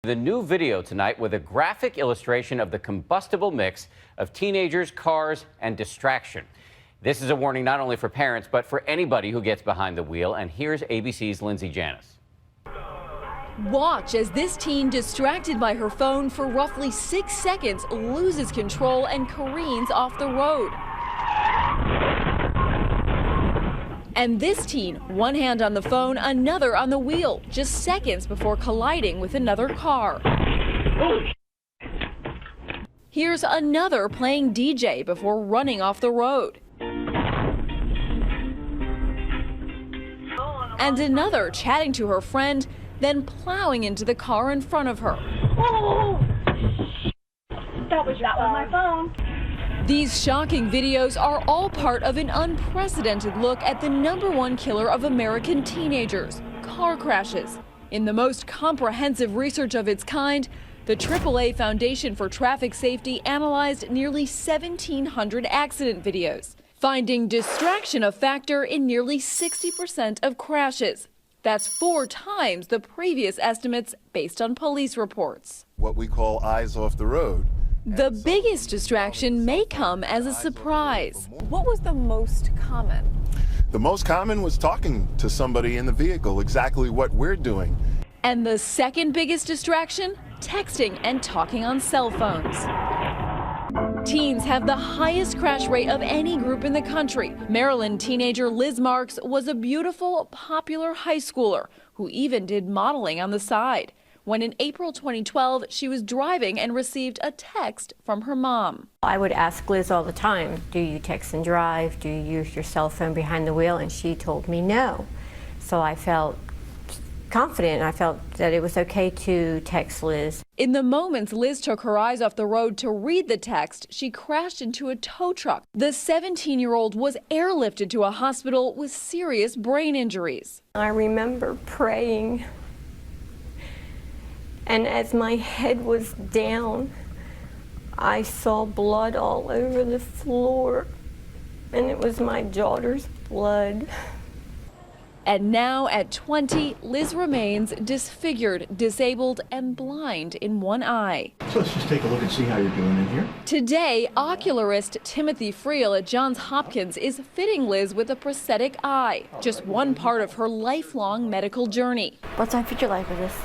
The new video tonight with a graphic illustration of the combustible mix of teenagers, cars, and distraction. This is a warning not only for parents, but for anybody who gets behind the wheel. And here's ABC's Lindsay Janis. Watch as this teen, distracted by her phone for roughly 6 seconds, loses control and careens off the road. And this teen, one hand on the phone, another on the wheel, just seconds before colliding with another car. Here's another playing DJ before running off the road. And another chatting to her friend, then plowing into the car in front of her. Oh, that was my phone. These shocking videos are all part of an unprecedented look at the #1 killer of American teenagers, car crashes. In the most comprehensive research of its kind, the AAA Foundation for Traffic Safety analyzed nearly 1,700 accident videos, finding distraction a factor in nearly 60% of crashes. That's 4 times the previous estimates based on police reports. What we call eyes off the road. The biggest distraction may come as a surprise. What was the most common? The most common was talking to somebody in the vehicle, exactly what we're doing. And the second biggest distraction? Texting and talking on cell phones. Teens have the highest crash rate of any group in the country. Maryland teenager Liz Marks was a beautiful, popular high schooler who even did modeling on the side, when in April 2012, she was driving and received a text from her mom. I would ask Liz all the time, do you text and drive? Do you use your cell phone behind the wheel? And she told me no. So I felt confident. I felt that it was okay to text Liz. In the moments Liz took her eyes off the road to read the text, she crashed into a tow truck. The 17-year-old was airlifted to a hospital with serious brain injuries. I remember praying, and as my head was down, I saw blood all over the floor, and it was my daughter's blood. And now at 20, Liz remains disfigured, disabled, and blind in one eye. So let's just take a look and see how you're doing in here. Today, ocularist Timothy Friel at Johns Hopkins is fitting Liz with a prosthetic eye, just one part of her lifelong medical journey. What's my future like with this?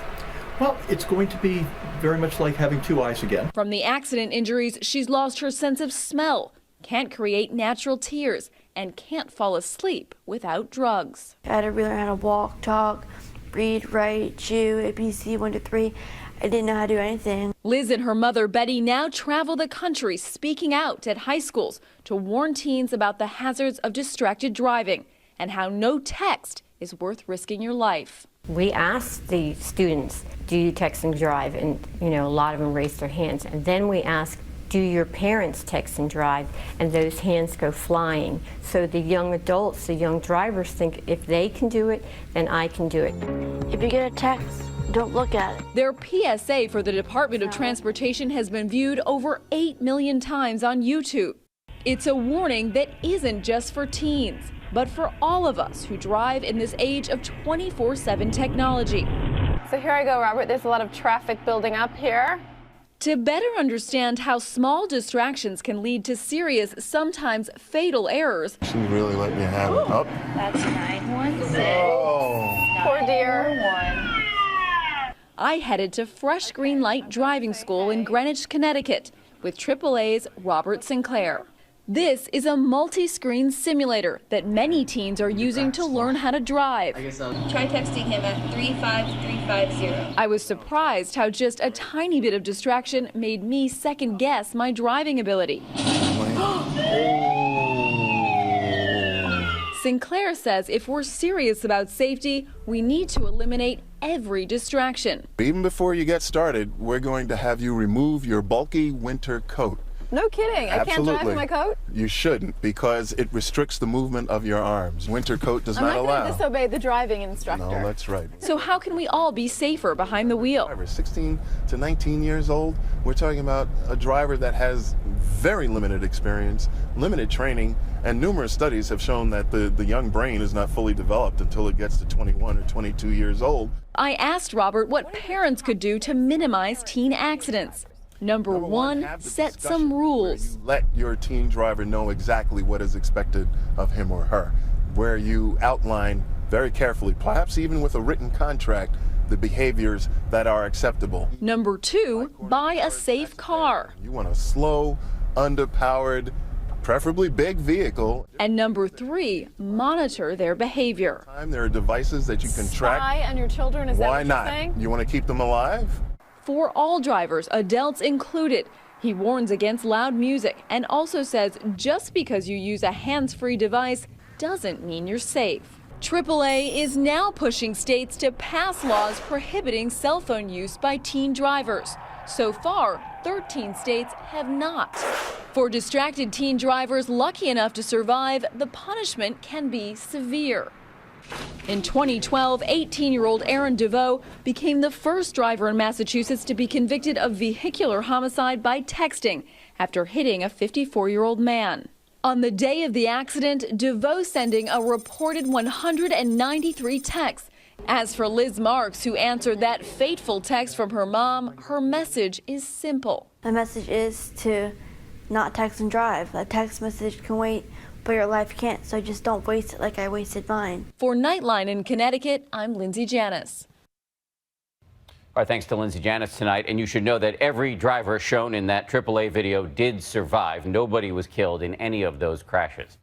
Well, it's going to be very much like having 2 eyes again. From the accident injuries, she's lost her sense of smell, can't create natural tears, and can't fall asleep without drugs. I had to really learn how to walk, talk, read, write, chew, ABC 1 to 3. I didn't know how to do anything. Liz and her mother, Betty, now travel the country speaking out at high schools to warn teens about the hazards of distracted driving and how no text is worth risking your life. We asked the students, do you text and drive? And, a lot of them raised their hands. And then we asked, do your parents text and drive? And those hands go flying. So the young adults, the young drivers think if they can do it, then I can do it. If you get a text, don't look at it. Their PSA for the Department of Transportation has been viewed over 8 million times on YouTube. It's a warning that isn't just for teens, but for all of us who drive in this age of 24/7 technology. So here I go, Robert. There's a lot of traffic building up here. To better understand how small distractions can lead to serious, sometimes fatal errors. She really let me have it. Up. That's 916. Oh. Poor dear. I headed to Fresh Green Light Driving School in Greenwich, Connecticut, with AAA's Robert Sinclair. This is a multi-screen simulator that many teens are using to learn how to drive. Try texting him at 35350. I was surprised how just a tiny bit of distraction made me second guess my driving ability. Sinclair says if we're serious about safety, we need to eliminate every distraction. Even before you get started, we're going to have you remove your bulky winter coat. No kidding. I can't drive in my coat? You shouldn't, because it restricts the movement of your arms. Winter coat does not I'm not allow. going to disobey the driving instructor. No, that's right. So how can we all be safer behind the wheel? 16 to 19 years old, we're talking about a driver that has very limited experience, limited training, and numerous studies have shown that the young brain is not fully developed until it gets to 21 or 22 years old. I asked Robert what parents could do to minimize teen accidents. Number one, set some rules. You let your teen driver know exactly what is expected of him or her, where you outline very carefully, perhaps even with a written contract, the behaviors that are acceptable. Number two, buy a safe car. You want a slow, underpowered, preferably big vehicle. And number three, monitor their behavior. There are devices that you can track. Spy on your children, is that Why what not? you're saying? You want to keep them alive? For all drivers, adults included. He warns against loud music and also says just because you use a hands-free device doesn't mean you're safe. AAA is now pushing states to pass laws prohibiting cell phone use by teen drivers. So far, 13 states have not. For distracted teen drivers lucky enough to survive, the punishment can be severe. In 2012, 18-year-old Aaron DeVoe became the first driver in Massachusetts to be convicted of vehicular homicide by texting after hitting a 54-year-old man. On the day of the accident, DeVoe sending a reported 193 texts. As for Liz Marks, who answered that fateful text from her mom, her message is simple. My message is to not text and drive. A text message can wait, but your life can't, so just don't waste it like I wasted mine. For Nightline in Connecticut, I'm Lindsay Janis. All right, thanks to Lindsay Janis tonight. And you should know that every driver shown in that AAA video did survive. Nobody was killed in any of those crashes.